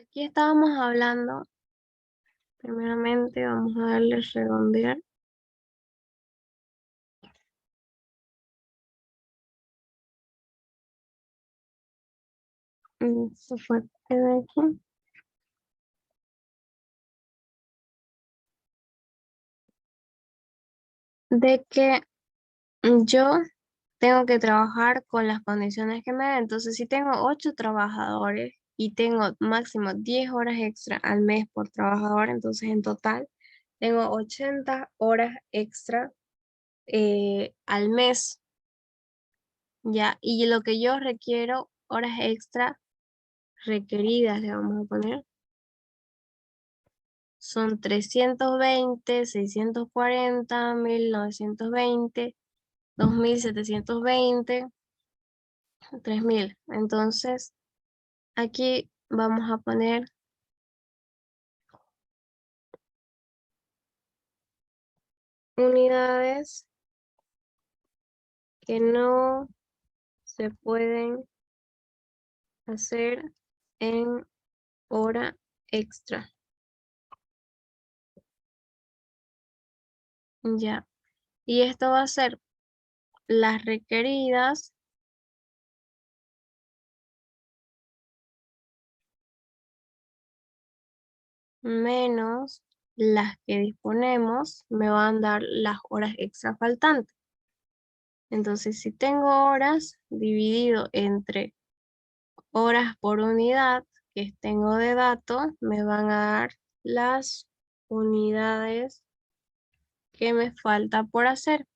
Aquí estábamos hablando, primeramente vamos a darle redondear. Se fue de aquí. De que yo tengo que trabajar con las condiciones que me den. Entonces, si tengo 8 trabajadores y tengo máximo 10 horas extra al mes por trabajador, entonces en total tengo 80 horas extra al mes, ¿ya? Y lo que yo requiero, horas extra requeridas, le vamos a poner, son 320, 640, 1920, 2720, 3000. Entonces, aquí vamos a poner unidades que no se pueden hacer en hora extra. Ya. Y esto va a ser las requeridas menos las que disponemos, me van a dar las horas extra faltantes. Entonces, si tengo horas dividido entre horas por unidad que tengo de datos, me van a dar las unidades que me falta por hacer.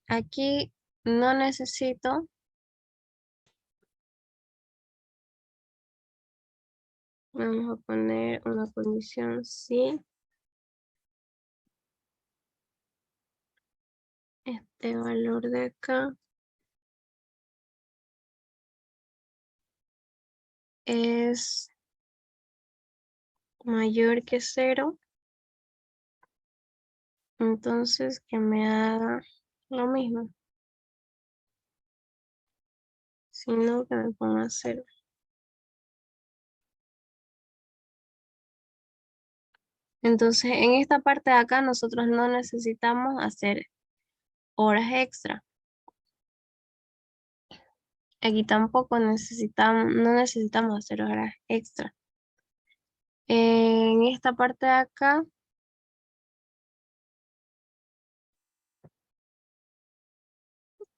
Aquí no necesito, vamos a poner una condición si este valor de acá es mayor que 0, entonces que me haga lo mismo, sino que me ponga 0. Entonces, en esta parte de acá nosotros no necesitamos hacer horas extra. Aquí tampoco necesitamos, no necesitamos hacer horas extra. En esta parte de acá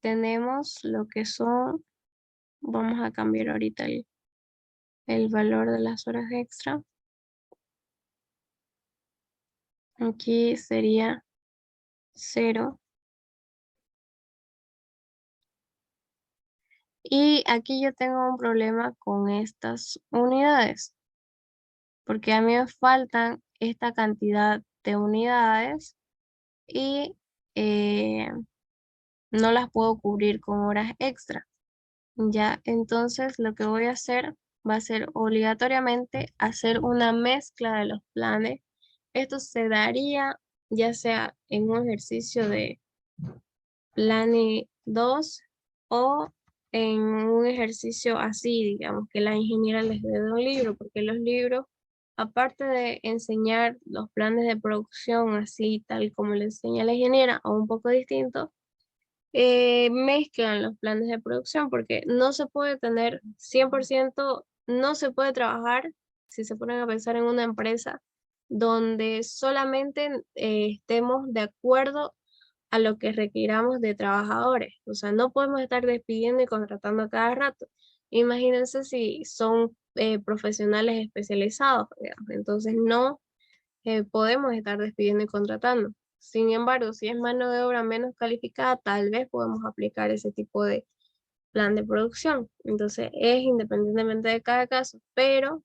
tenemos lo que son, vamos a cambiar ahorita el valor de las horas extra. Aquí sería 0. Y aquí yo tengo un problema con estas unidades, porque a mí me faltan esta cantidad de unidades y no las puedo cubrir con horas extra. Ya, entonces lo que voy a hacer va a ser obligatoriamente hacer una mezcla de los planes. Esto se daría ya sea en un ejercicio de Plane 2 o en un ejercicio así, digamos, que la ingeniera les dé un libro, porque los libros, aparte de enseñar los planes de producción así, tal como le enseña la ingeniera, o un poco distinto, mezclan los planes de producción, porque no se puede tener 100%, no se puede trabajar, si se ponen a pensar en una empresa, donde solamente estemos de acuerdo a lo que requiramos de trabajadores. O sea, no podemos estar despidiendo y contratando a cada rato. Imagínense si son profesionales especializados, digamos. Entonces no podemos estar despidiendo y contratando. Sin embargo, si es mano de obra menos calificada, tal vez podemos aplicar ese tipo de plan de producción. Entonces es independientemente de cada caso, pero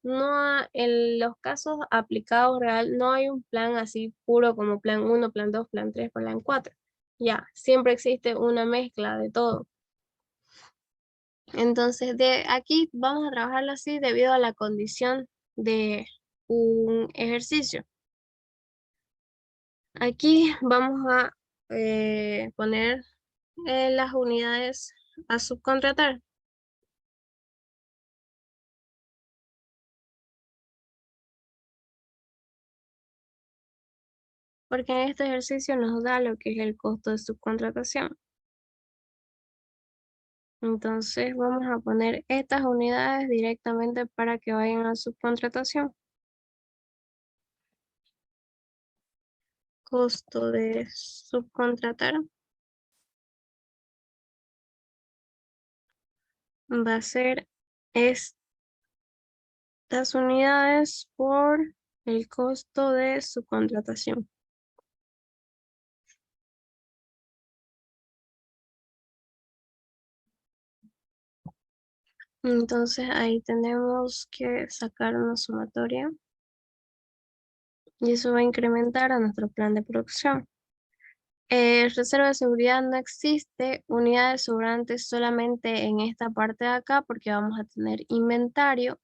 en los casos aplicados real no hay un plan así puro como plan 1, plan 2, plan 3, plan 4. Ya, siempre existe una mezcla de todo. Entonces, de aquí vamos a trabajarlo así debido a la condición de un ejercicio. Aquí vamos a poner las unidades a subcontratar. Porque en este ejercicio nos da lo que es el costo de subcontratación. Entonces vamos a poner estas unidades directamente para que vayan a subcontratación. Costo de subcontratar va a ser estas unidades por el costo de subcontratación. Entonces ahí tenemos que sacar una sumatoria y eso va a incrementar a nuestro plan de producción. Reserva de seguridad no existe, unidades sobrantes solamente en esta parte de acá porque vamos a tener inventario.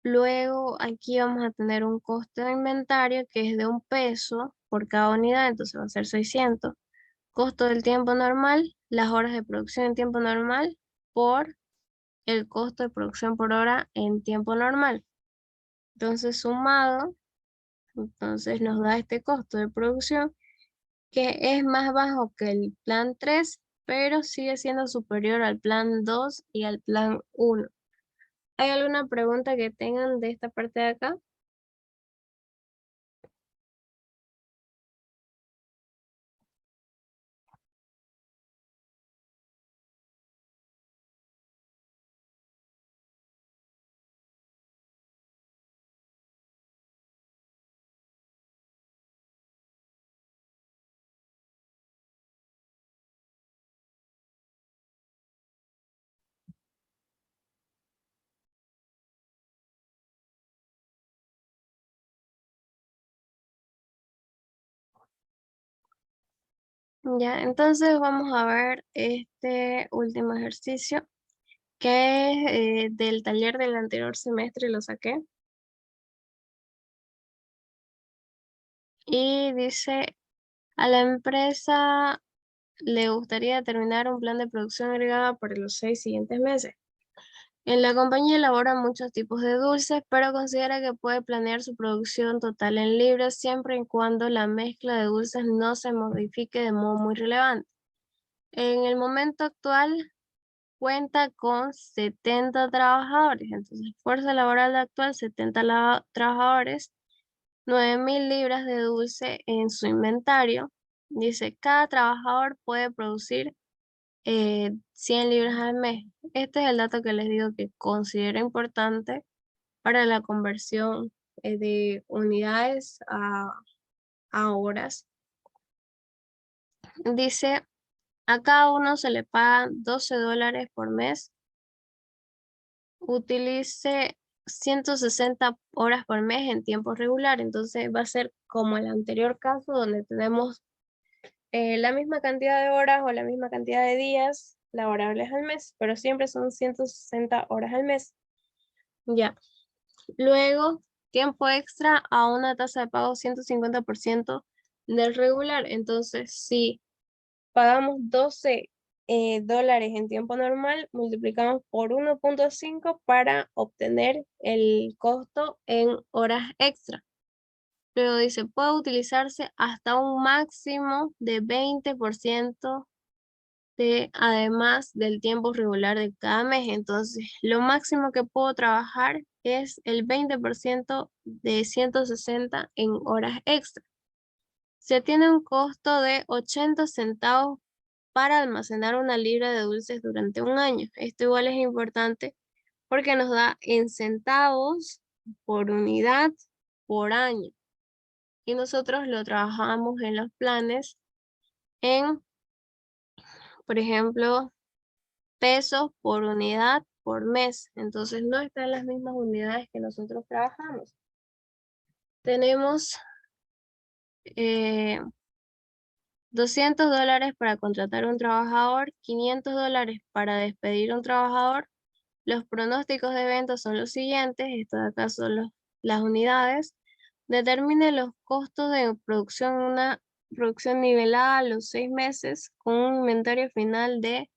Luego aquí vamos a tener un costo de inventario que es de 1 peso por cada unidad, entonces va a ser 600. Costo del tiempo normal, las horas de producción en tiempo normal por el costo de producción por hora en tiempo normal. Entonces sumado, entonces nos da este costo de producción que es más bajo que el plan 3, pero sigue siendo superior al plan 2 y al plan 1. ¿Hay alguna pregunta que tengan de esta parte de acá? Ya, entonces vamos a ver este último ejercicio que es del taller del anterior semestre, lo saqué. Y dice, a la empresa le gustaría terminar un plan de producción agregada para los 6 siguientes meses. En la compañía elabora muchos tipos de dulces, pero considera que puede planear su producción total en libras siempre y cuando la mezcla de dulces no se modifique de modo muy relevante. En el momento actual cuenta con 70 trabajadores, entonces fuerza laboral actual 70 trabajadores, 9.000 libras de dulce en su inventario. Dice, cada trabajador puede producir 100 libras al mes. Este es el dato que les digo que considero importante para la conversión de unidades a horas. Dice, a cada uno se le pagan $12 por mes. Utilice 160 horas por mes en tiempo regular. Entonces va a ser como el anterior caso donde tenemos la misma cantidad de horas o la misma cantidad de días laborables al mes, pero siempre son 160 horas al mes. Ya. Luego, tiempo extra a una tasa de pago 150% del regular. Entonces, si pagamos 12 dólares en tiempo normal, multiplicamos por 1.5 para obtener el costo en horas extra. Luego dice, puede utilizarse hasta un máximo de 20% además del tiempo regular de cada mes. Entonces, lo máximo que puedo trabajar es el 20% de 160 en horas extra. Se tiene un costo de 80 centavos para almacenar una libra de dulces durante un año. Esto igual es importante porque nos da en centavos por unidad por año. Y nosotros lo trabajamos en los planes en, por ejemplo, pesos por unidad por mes. Entonces no están las mismas unidades que nosotros trabajamos. Tenemos eh, $200 para contratar un trabajador, $500 para despedir un trabajador. Los pronósticos de ventas son los siguientes, estos de acá son las unidades. Determine los costos de producción producción nivelada a los 6 meses con un inventario final de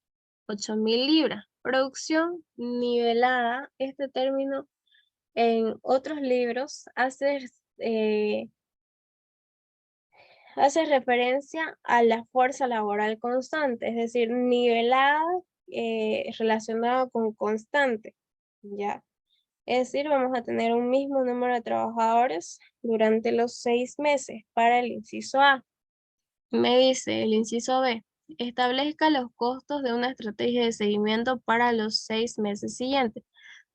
8.000 libras. Producción nivelada, este término en otros libros hace referencia a la fuerza laboral constante, es decir, nivelada relacionada con constante, ¿ya? Es decir, vamos a tener un mismo número de trabajadores durante los 6 meses para el inciso A. Me dice el inciso B, establezca los costos de una estrategia de seguimiento para los 6 meses siguientes.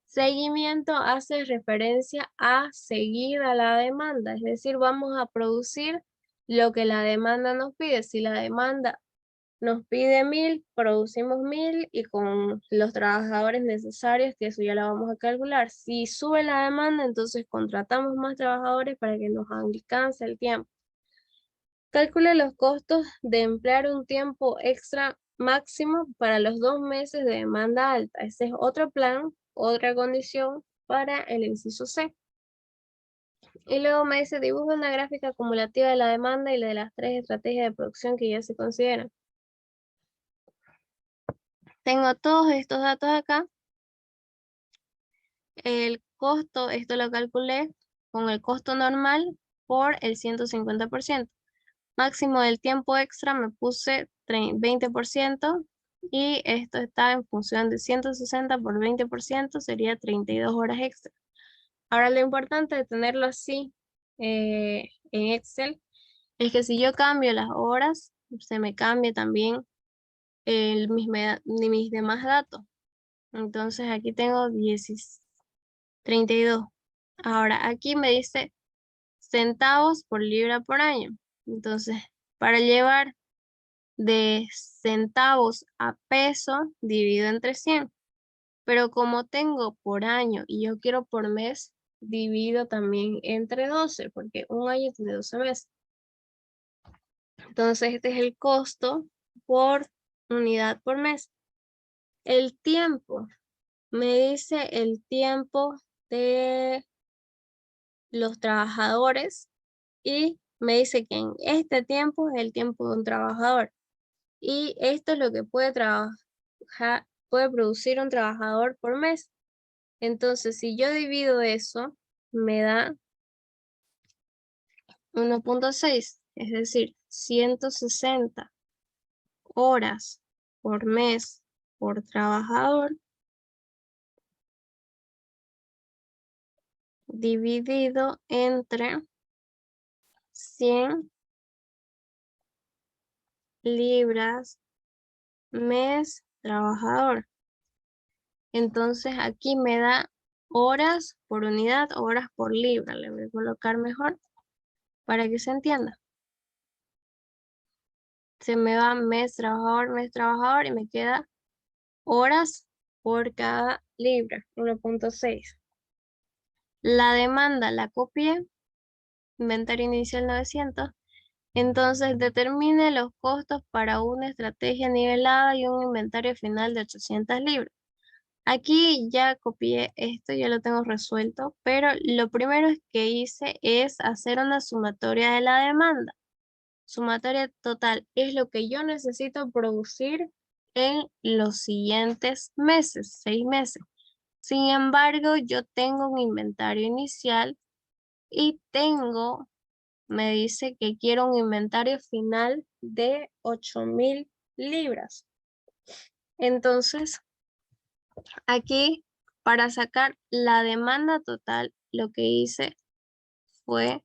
Seguimiento hace referencia a seguir a la demanda, es decir, vamos a producir lo que la demanda nos pide. Si la demanda nos pide 1000, producimos 1000 y con los trabajadores necesarios, que eso ya lo vamos a calcular. Si sube la demanda, entonces contratamos más trabajadores para que nos alcance el tiempo. Calcule los costos de emplear un tiempo extra máximo para los 2 meses de demanda alta. Ese es otro plan, otra condición para el inciso C. Y luego me dice, dibuja una gráfica acumulativa de la demanda y de las 3 estrategias de producción que ya se consideran. Tengo todos estos datos acá. El costo, esto lo calculé con el costo normal por el 150%. Máximo del tiempo extra me puse 20% y esto está en función de 160 por 20%, sería 32 horas extra. Ahora lo importante de tenerlo así en Excel es que si yo cambio las horas, se me cambia también mis demás datos. Entonces aquí tengo 32. Ahora aquí me dice centavos por libra por año. Entonces, para llevar de centavos a peso, divido entre 100. Pero como tengo por año y yo quiero por mes, divido también entre 12, porque un año tiene 12 meses. Entonces, este es el costo por unidad por mes. El tiempo, me dice el tiempo de los trabajadores y me dice que en este tiempo es el tiempo de un trabajador. Y esto es lo que puede producir un trabajador por mes. Entonces, si yo divido eso, me da 1.6, es decir, 160 horas por mes por trabajador, dividido entre 100 libras mes trabajador. Entonces aquí me da horas por unidad, horas por libra. Le voy a colocar mejor para que se entienda. Se me va mes trabajador y me queda horas por cada libra, 1.6. La demanda la copié, inventario inicial 900. Entonces determine los costos para una estrategia nivelada y un inventario final de 800 libras. Aquí ya copié esto, ya lo tengo resuelto, pero lo primero que hice es hacer una sumatoria de la demanda. Sumatoria total es lo que yo necesito producir en los siguientes meses, 6 meses. Sin embargo, yo tengo un inventario inicial y me dice que quiero un inventario final de 8.000 libras. Entonces, aquí, para sacar la demanda total, lo que hice fue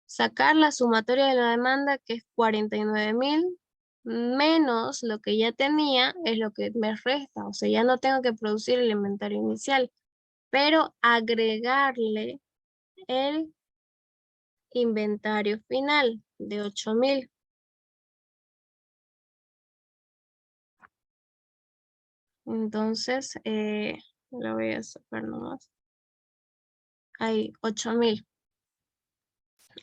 sacar la sumatoria de la demanda, que es 49.000, menos lo que ya tenía, es lo que me resta. O sea, ya no tengo que producir el inventario inicial, pero agregarle el inventario final de 8.000. Entonces, lo voy a sacar nomás. Hay 8.000.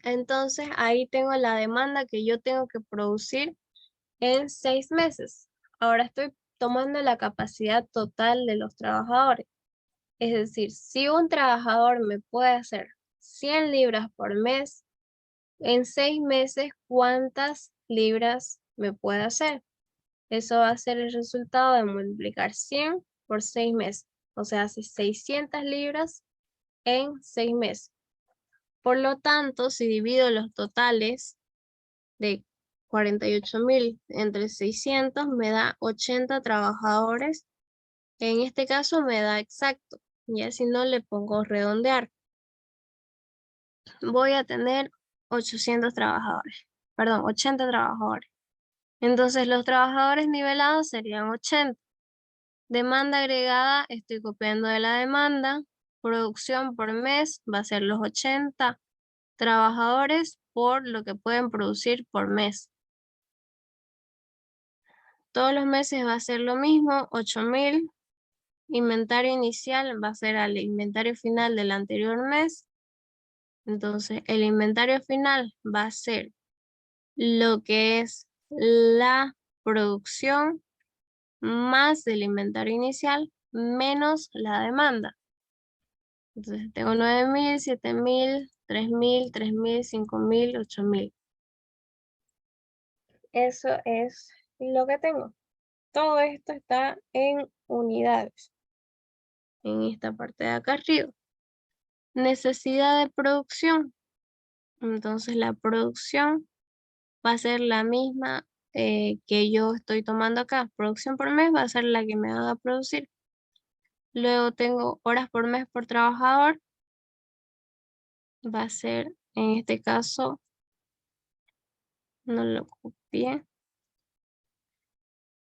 Entonces, ahí tengo la demanda que yo tengo que producir en 6 meses. Ahora estoy tomando la capacidad total de los trabajadores. Es decir, si un trabajador me puede hacer 100 libras por mes en 6 meses, ¿cuántas libras me puede hacer? Eso va a ser el resultado de multiplicar 100 por 6 meses. O sea, hace 600 libras en 6 meses. Por lo tanto, si divido los totales de 48.000 entre 600, me da 80 trabajadores. En este caso me da exacto. Ya si no le pongo redondear. Voy a tener 800 trabajadores. Perdón, 80 trabajadores. Entonces los trabajadores nivelados serían 80. Demanda agregada, estoy copiando de la demanda. Producción por mes va a ser los 80 trabajadores por lo que pueden producir por mes. Todos los meses va a ser lo mismo, 8.000. Inventario inicial va a ser al inventario final del anterior mes. Entonces el inventario final va a ser lo que es la producción más el inventario inicial menos la demanda. Entonces tengo 9.000, 7.000, 3.000, 3.000, 5.000, 8.000. Eso es lo que tengo. Todo esto está en unidades. En esta parte de acá arriba. Necesidad de producción. Entonces la producción va a ser la misma que yo estoy tomando acá. Producción por mes va a ser la que me haga producir. Luego tengo horas por mes por trabajador. Va a ser, en este caso, no lo copié.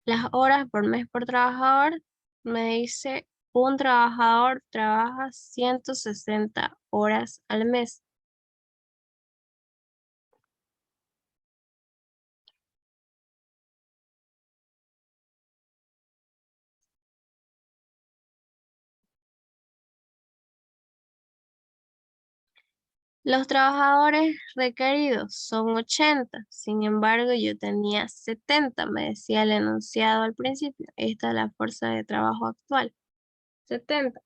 Las horas por mes por trabajador me dice un trabajador trabaja 160 horas al mes. Los trabajadores requeridos son 80, sin embargo yo tenía 70, me decía el enunciado al principio. Esta es la fuerza de trabajo actual, 70.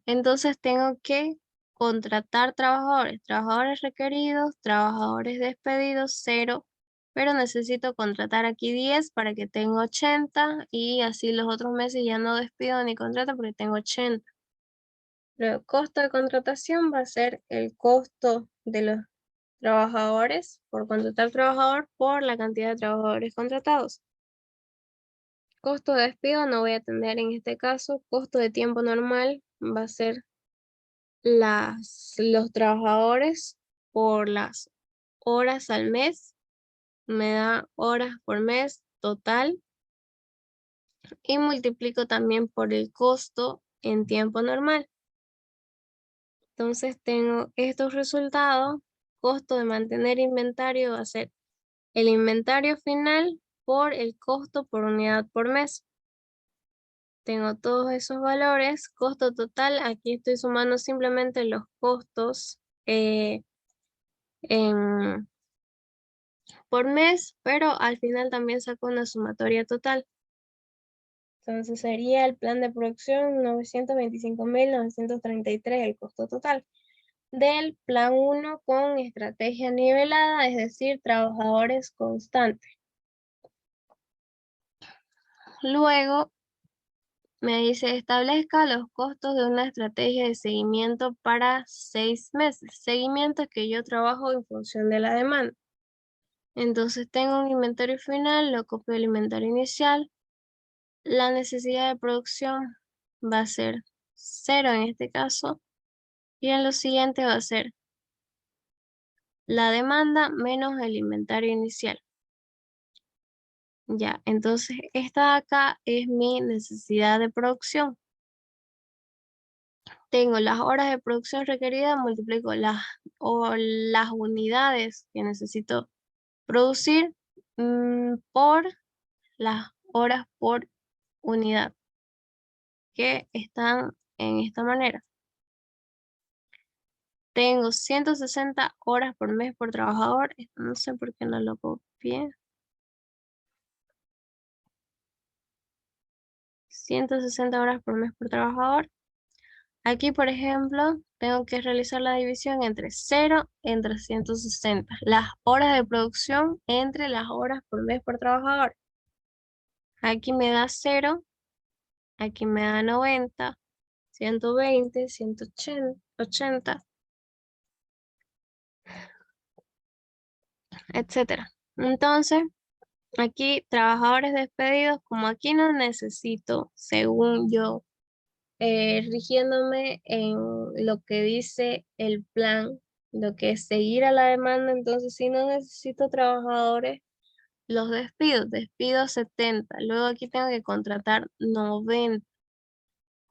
Entonces tengo que contratar trabajadores, trabajadores requeridos, trabajadores despedidos, 0, pero necesito contratar aquí 10 para que tenga 80 y así los otros meses ya no despido ni contrato porque tengo 80. Luego, costo de contratación va a ser el costo de los trabajadores por contratar trabajador por la cantidad de trabajadores contratados. Costo de despido no voy a tener en este caso. Costo de tiempo normal va a ser los trabajadores por las horas al mes. Me da horas por mes total. Y multiplico también por el costo en tiempo normal. Entonces tengo estos resultados. Costo de mantener inventario va a ser el inventario final por el costo por unidad por mes. Tengo todos esos valores. Costo total, aquí estoy sumando simplemente los costos por mes, pero al final también saco una sumatoria total. Entonces sería el plan de producción 925.933 el costo total del plan 1 con estrategia nivelada, es decir, trabajadores constantes. Luego me dice, establezca los costos de una estrategia de seguimiento para 6 meses. Seguimiento es que yo trabajo en función de la demanda. Entonces tengo un inventario final, lo copio del inventario inicial. La necesidad de producción va a ser 0 en este caso. Y en lo siguiente va a ser la demanda menos el inventario inicial. Ya, entonces esta de acá es mi necesidad de producción. Tengo las horas de producción requeridas, multiplico las unidades que necesito producir por las horas por unidad que están en esta manera. Tengo 160 horas por mes por trabajador. Esto no sé por qué no lo copié. 160 horas por mes por trabajador. Aquí, por ejemplo, tengo que realizar la división entre 0 en 360. Las horas de producción entre las horas por mes por trabajador. Aquí me da 0, aquí me da 90, 120, 180, etcétera. Entonces, aquí trabajadores despedidos, como aquí no necesito, según yo, rigiéndome en lo que dice el plan, lo que es seguir a la demanda, entonces si no necesito trabajadores, los despido 70, luego aquí tengo que contratar 90,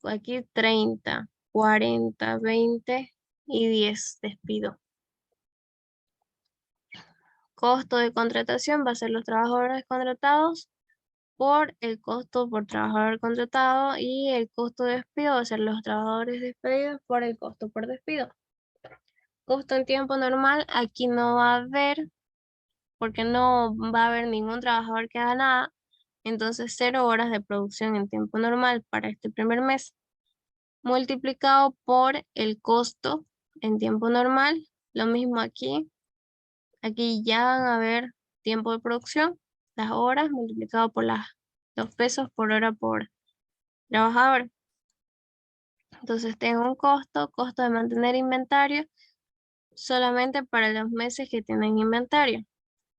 aquí 30, 40, 20 y 10 despido. Costo de contratación va a ser los trabajadores contratados por el costo por trabajador contratado, y el costo de despido va a ser los trabajadores despedidos por el costo por despido. Costo en tiempo normal, aquí no va a haber, porque no va a haber ningún trabajador que haga nada, entonces 0 horas de producción en tiempo normal para este primer mes, multiplicado por el costo en tiempo normal, lo mismo aquí ya van a ver tiempo de producción, las horas multiplicado por los pesos por hora por trabajador. Entonces tengo un costo de mantener inventario solamente para los meses que tienen inventario,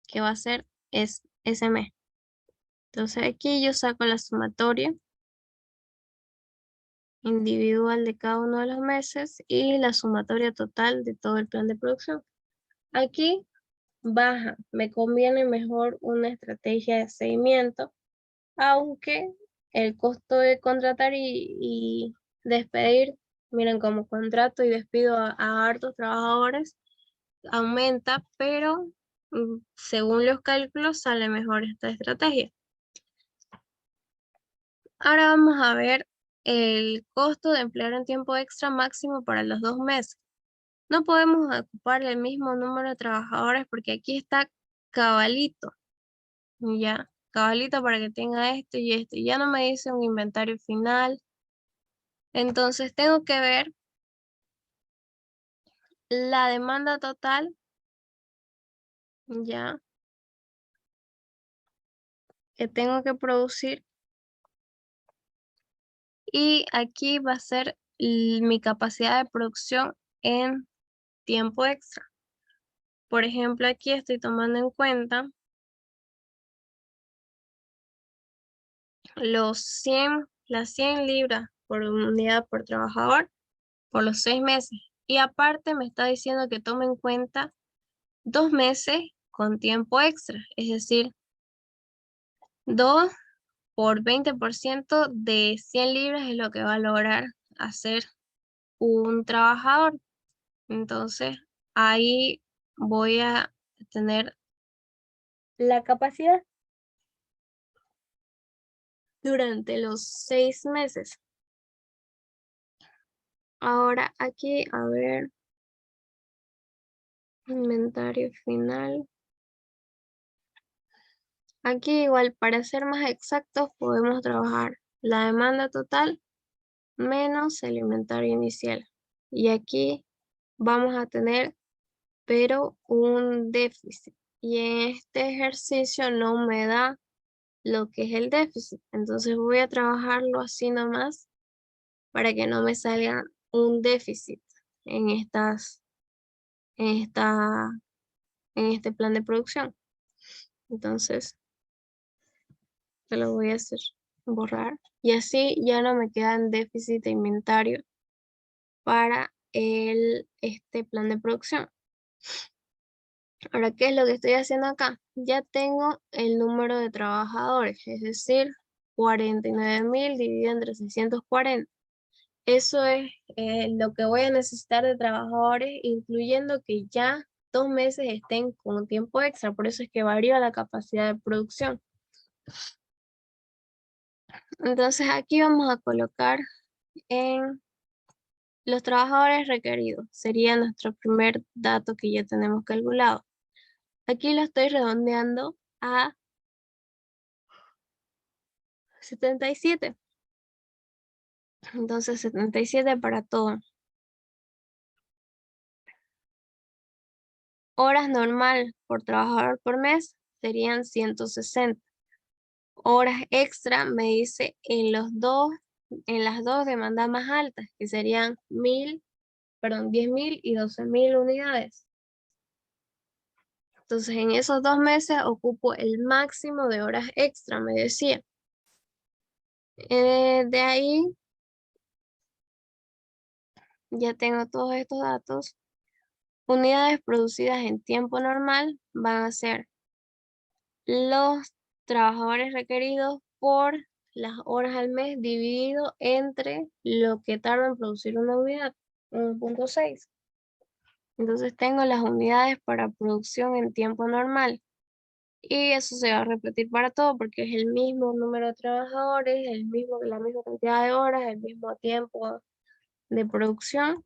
que va a ser ese mes. Entonces aquí yo saco la sumatoria individual de cada uno de los meses y la sumatoria total de todo el plan de producción. Aquí baja, me conviene mejor una estrategia de seguimiento, aunque el costo de contratar y despedir, miren, como contrato y despido a hartos trabajadores, aumenta, pero según los cálculos sale mejor esta estrategia. Ahora vamos a ver el costo de emplear en tiempo extra máximo para los 2 meses. No podemos ocupar el mismo número de trabajadores porque aquí está cabalito, ya, cabalito para que tenga esto y esto. Ya no me dice un inventario final. Entonces tengo que ver la demanda total, ya, que tengo que producir. Y aquí va a ser mi capacidad de producción en tiempo extra. Por ejemplo, aquí estoy tomando en cuenta las 100 libras por unidad por trabajador por los 6 meses. Y aparte me está diciendo que tome en cuenta 2 meses con tiempo extra, es decir, 2 por 20% de 100 libras es lo que va a lograr hacer un trabajador. Entonces, ahí voy a tener la capacidad durante los 6 meses. Ahora aquí, a ver, inventario final. Aquí igual, para ser más exactos, podemos trabajar la demanda total menos el inventario inicial. Y aquí vamos a tener, pero un déficit. Y en este ejercicio no me da lo que es el déficit. Entonces voy a trabajarlo así nomás para que no me salga un déficit en en esta, en este plan de producción. Entonces, te lo voy a hacer borrar. Y así ya no me queda en déficit de inventario para este plan de producción. Ahora, ¿qué es lo que estoy haciendo acá? Ya tengo el número de trabajadores, es decir, 49.000 dividido entre 640. Eso es lo que voy a necesitar de trabajadores, incluyendo que ya 2 meses estén con tiempo extra. Por eso es que varía la capacidad de producción. Entonces aquí vamos a colocar en los trabajadores requeridos. Sería nuestro primer dato que ya tenemos calculado. Aquí lo estoy redondeando a 77. Entonces 77 para todo. Horas normal por trabajador por mes serían 160. Horas extra me dice en las dos demandas más altas, que serían 10.000 y 12.000 unidades. Entonces, en esos 2 meses ocupo el máximo de horas extra, me decía. De ahí ya tengo todos estos datos. Unidades producidas en tiempo normal van a ser los trabajadores requeridos por las horas al mes dividido entre lo que tarda en producir una unidad, 1.6. Entonces tengo las unidades para producción en tiempo normal. Y eso se va a repetir para todo porque es el mismo número de trabajadores, la misma cantidad de horas, el mismo tiempo de producción.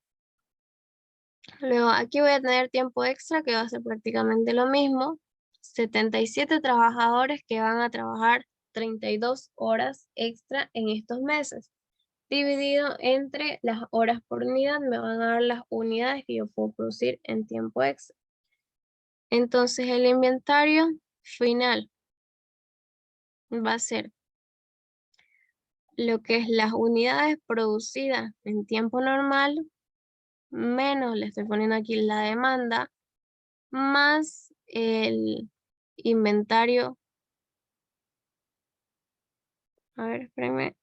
Luego aquí voy a tener tiempo extra que va a ser prácticamente lo mismo. 77 trabajadores que van a trabajar 32 horas extra en estos meses. Dividido entre las horas por unidad me van a dar las unidades que yo puedo producir en tiempo extra. Entonces el inventario final va a ser lo que es las unidades producidas en tiempo normal, menos, le estoy poniendo aquí la demanda, más el inventario, a ver, espérenme,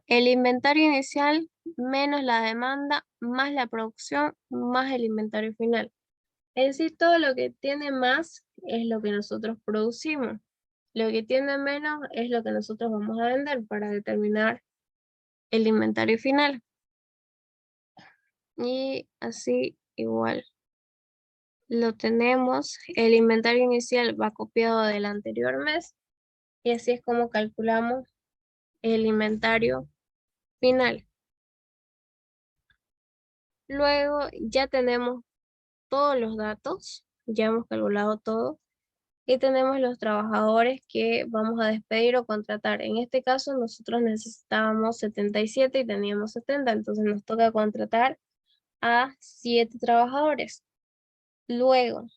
el inventario inicial, menos la demanda, más la producción, más el inventario final. Es decir, todo lo que tiene más es lo que nosotros producimos. Lo que tiene menos es lo que nosotros vamos a vender para determinar el inventario final. Y así igual lo tenemos. El inventario inicial va copiado del anterior mes. Y así es como calculamos el inventario final. Luego ya tenemos todos los datos. Ya hemos calculado todo. Y tenemos los trabajadores que vamos a despedir o contratar. En este caso nosotros necesitábamos 77 y teníamos 70, entonces nos toca contratar a 7 trabajadores. Luego,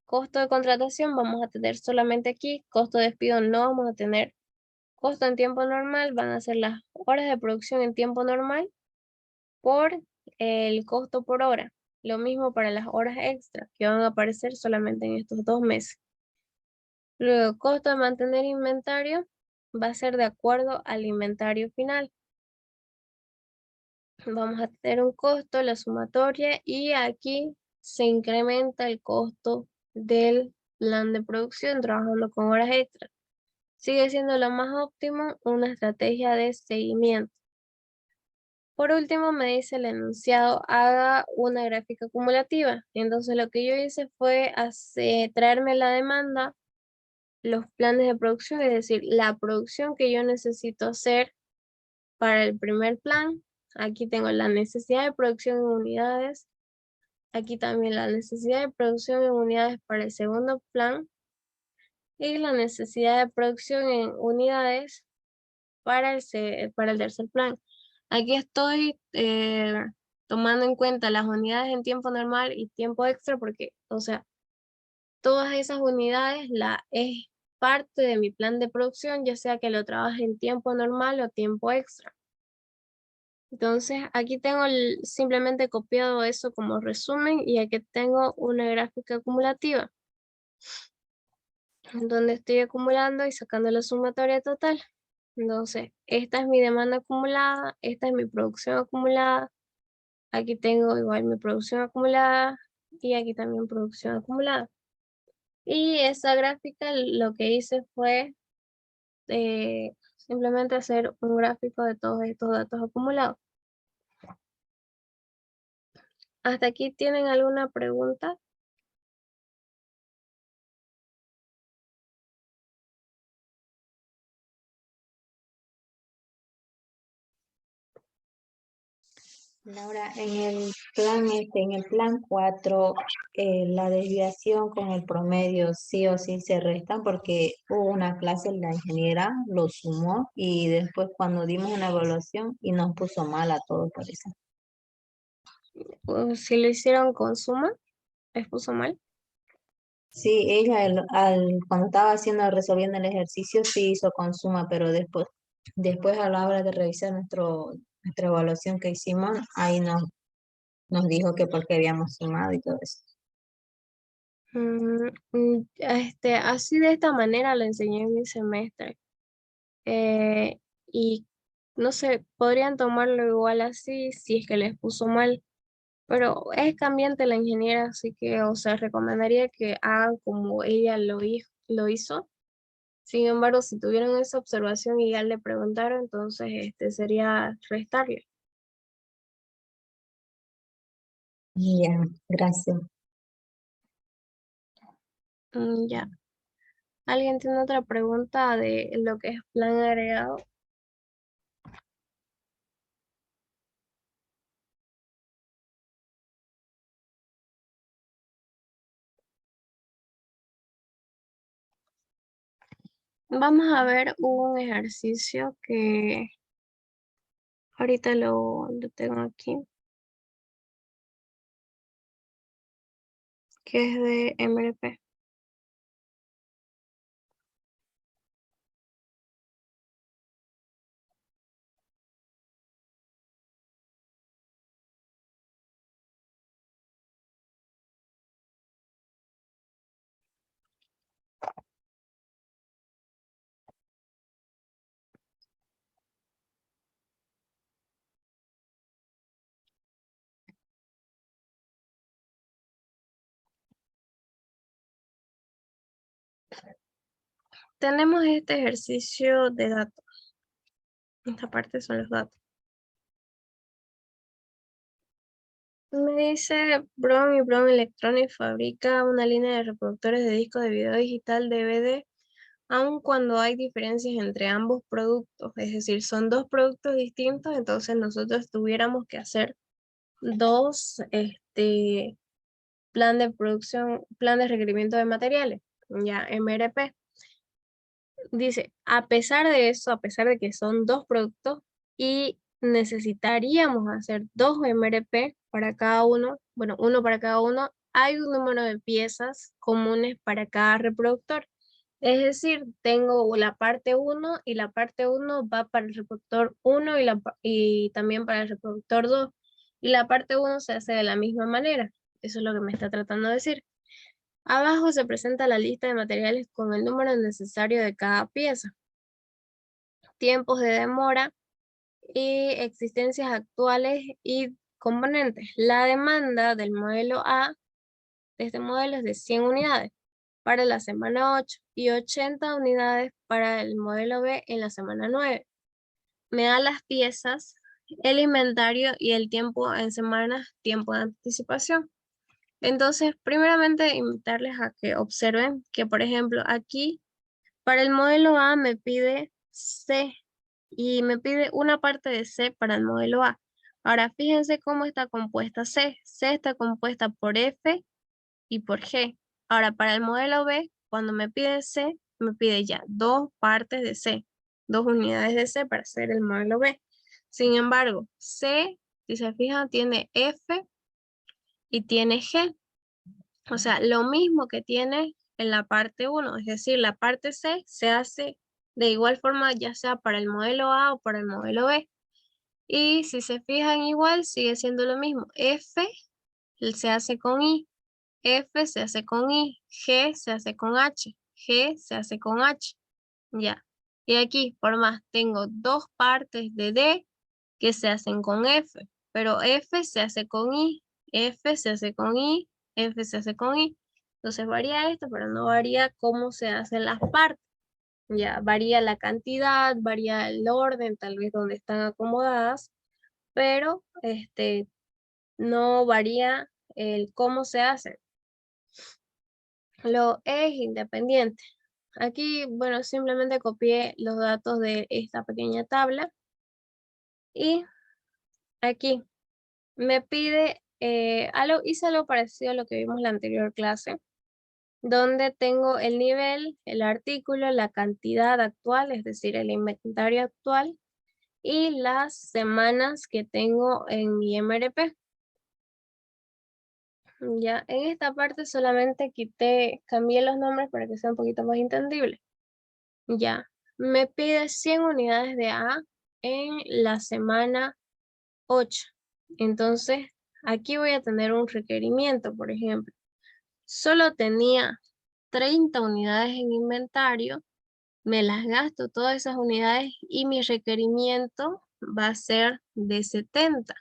costo de contratación vamos a tener solamente aquí, costo de despido no vamos a tener. Costo en tiempo normal van a ser las horas de producción en tiempo normal por el costo por hora. Lo mismo para las horas extras que van a aparecer solamente en estos 2 meses. Luego, costo de mantener inventario va a ser de acuerdo al inventario final. Vamos a tener un costo, la sumatoria, y aquí se incrementa el costo del plan de producción trabajando con horas extras. Sigue siendo lo más óptimo una estrategia de seguimiento. Por último, me dice el enunciado, haga una gráfica acumulativa. Entonces lo que yo hice fue traerme la demanda, los planes de producción, es decir, la producción que yo necesito hacer para el primer plan. Aquí tengo la necesidad de producción en unidades. Aquí también la necesidad de producción en unidades para el segundo plan. Y la necesidad de producción en unidades para el tercer plan. Aquí estoy tomando en cuenta las unidades en tiempo normal y tiempo extra porque, o sea, todas esas unidades es parte de mi plan de producción, ya sea que lo trabaje en tiempo normal o tiempo extra. Entonces, aquí tengo simplemente copiado eso como resumen y aquí tengo una gráfica acumulativa donde estoy acumulando y sacando la sumatoria total. Entonces, esta es mi demanda acumulada, esta es mi producción acumulada, aquí tengo igual mi producción acumulada y aquí también producción acumulada. Y esa gráfica lo que hice fue simplemente hacer un gráfico de todos estos datos acumulados. ¿Hasta aquí tienen alguna pregunta? Laura, en el plan 4, la desviación con el promedio sí o sí se restan porque hubo una clase, la ingeniera lo sumó y después cuando dimos una evaluación y nos puso mal a todos por eso. Si lo hicieron con suma, les puso mal. Sí, ella cuando estaba resolviendo el ejercicio sí hizo con suma, pero después a la hora de revisar nuestra evaluación que hicimos, ahí nos dijo que porque habíamos sumado y todo eso. Así de esta manera lo enseñé en mi semestre. Y no sé, podrían tomarlo igual así si es que les puso mal, pero es cambiante la ingeniera, así que, o sea, recomendaría que hagan como ella lo hizo. Sin embargo, si tuvieron esa observación y ya le preguntaron, entonces sería restarle. Ya, gracias. Ya. ¿Alguien tiene otra pregunta de lo que es plan agregado? Vamos a ver un ejercicio que ahorita lo tengo aquí, que es de MRP. Tenemos este ejercicio de datos. Esta parte son los datos. Me dice Brown y Brown Electronics fabrica una línea de reproductores de discos de video digital DVD, aun cuando hay diferencias entre ambos productos. Es decir, son dos productos distintos, entonces nosotros tuviéramos que hacer dos plan de producción, plan de requerimiento de materiales, ya MRP. Dice, a pesar de eso, a pesar de que son dos productos y necesitaríamos hacer dos MRP para cada uno, bueno, uno para cada uno, hay un número de piezas comunes para cada reproductor. Es decir, tengo la parte uno y la parte uno va para el reproductor uno y también para el reproductor 2. Y la parte uno se hace de la misma manera. Eso es lo que me está tratando de decir. Abajo se presenta la lista de materiales con el número necesario de cada pieza, tiempos de demora y existencias actuales y componentes. La demanda del modelo A de este modelo es de 100 unidades para la semana 8 y 80 unidades para el modelo B en la semana 9. Me da las piezas, el inventario y el tiempo en semanas, tiempo de anticipación. Entonces, primeramente, invitarles a que observen que, por ejemplo, aquí para el modelo A me pide C y me pide una parte de C para el modelo A. Ahora, fíjense cómo está compuesta C. C está compuesta por F y por G. Ahora, para el modelo B, cuando me pide C, me pide ya dos partes de C, dos unidades de C para hacer el modelo B. Sin embargo, C, si se fijan, tiene F y tiene G. O sea, lo mismo que tiene en la parte 1, es decir, la parte C se hace de igual forma ya sea para el modelo A o para el modelo B. Y si se fijan igual, sigue siendo lo mismo. F se hace con I, F se hace con I, G se hace con H, G se hace con H. Ya. Y aquí, por más, tengo dos partes de D que se hacen con F, pero F se hace con I, F se hace con I, F se hace con I. Entonces varía esto, pero no varía cómo se hacen las partes. Ya, varía la cantidad, varía el orden, tal vez donde están acomodadas, pero no varía el cómo se hace. Lo es independiente. Aquí, bueno, simplemente copié los datos de esta pequeña tabla y aquí me pide, hice algo parecido a lo que vimos en la anterior clase, donde tengo el nivel, el artículo, la cantidad actual, es decir, el inventario actual, y las semanas que tengo en mi MRP. Ya, en esta parte solamente cambié los nombres para que sea un poquito más entendible. Ya, me pide 100 unidades de A en la semana 8. Entonces, aquí voy a tener un requerimiento, por ejemplo. Solo tenía 30 unidades en inventario, me las gasto todas esas unidades y mi requerimiento va a ser de 70.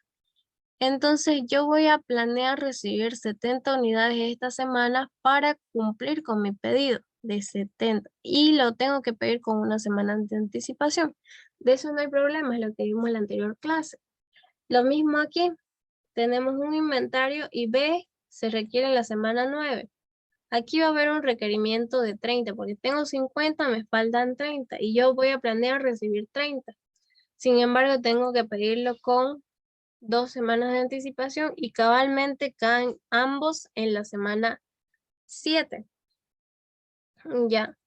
Entonces yo voy a planear recibir 70 unidades esta semana para cumplir con mi pedido de 70 y lo tengo que pedir con una semana de anticipación. De eso no hay problema, es lo que vimos en la anterior clase. Lo mismo aquí, tenemos un inventario y B se requiere en la semana 9. Aquí va a haber un requerimiento de 30 porque tengo 50, me faltan 30 y yo voy a planear recibir 30. Sin embargo, tengo que pedirlo con 2 semanas de anticipación y cabalmente caen ambos en la semana 7. Ya.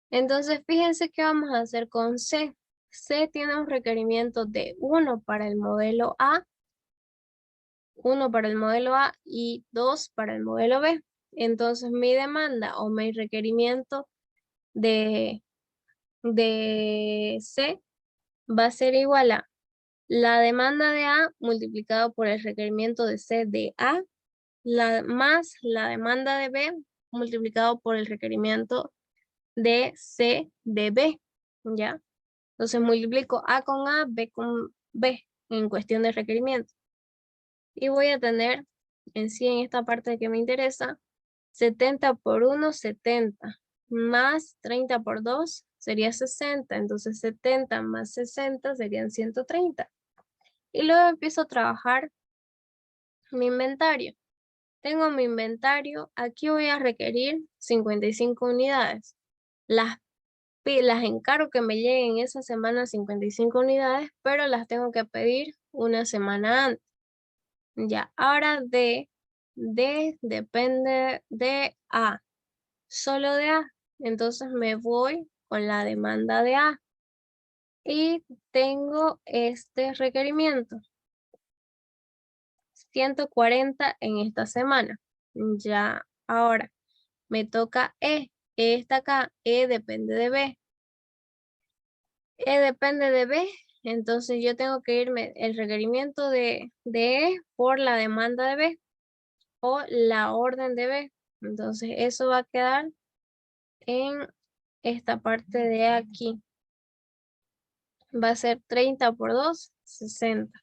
Entonces, fíjense qué vamos a hacer con C. C tiene un requerimiento de 1 para el modelo A, 1 para el modelo A y 2 para el modelo B. Entonces, mi demanda o mi requerimiento de C va a ser igual a la demanda de A multiplicado por el requerimiento de C de A más la demanda de B multiplicado por el requerimiento de C de B, ¿ya? Entonces multiplico A con A, B con B en cuestión de requerimiento. Y voy a tener en sí en esta parte que me interesa, 70 por 1, 70, más 30 por 2 sería 60, entonces 70 más 60 serían 130. Y luego empiezo a trabajar mi inventario. Tengo mi inventario, aquí voy a requerir 55 unidades. Las encargo que me lleguen esa semana 55 unidades, pero las tengo que pedir una semana antes. Ya, ahora D depende de A, solo de A. Entonces me voy con la demanda de A y tengo este requerimiento. 140 en esta semana. Ya, ahora me toca E. E está acá, E depende de B. E depende de B, entonces yo tengo que irme el requerimiento de E por la demanda de B o la orden de B. Entonces eso va a quedar en esta parte de aquí. Va a ser 30 por 2, 60.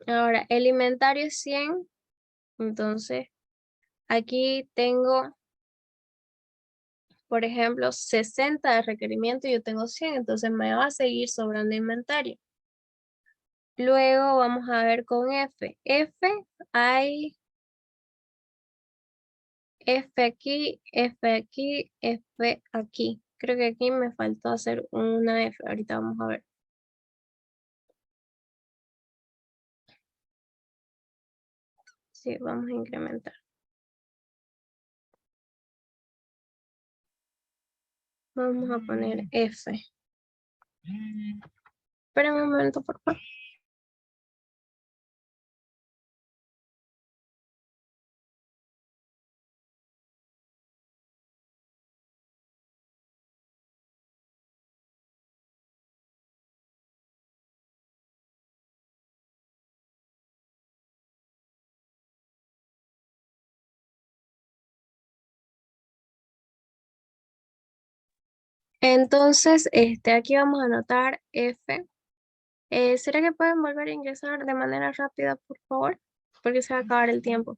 Ahora, el inventario es 100, entonces aquí tengo, por ejemplo, 60 de requerimiento y yo tengo 100, entonces me va a seguir sobrando inventario. Luego vamos a ver con F. Hay F aquí, F aquí, F aquí. Creo que aquí me faltó hacer una F. Ahorita vamos a ver. Sí, vamos a incrementar. Vamos a poner F. Esperen un momento, por favor. Entonces, aquí vamos a anotar F. ¿Será que pueden volver a ingresar de manera rápida, por favor? Porque se va a acabar el tiempo.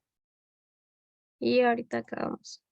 Y ahorita acabamos.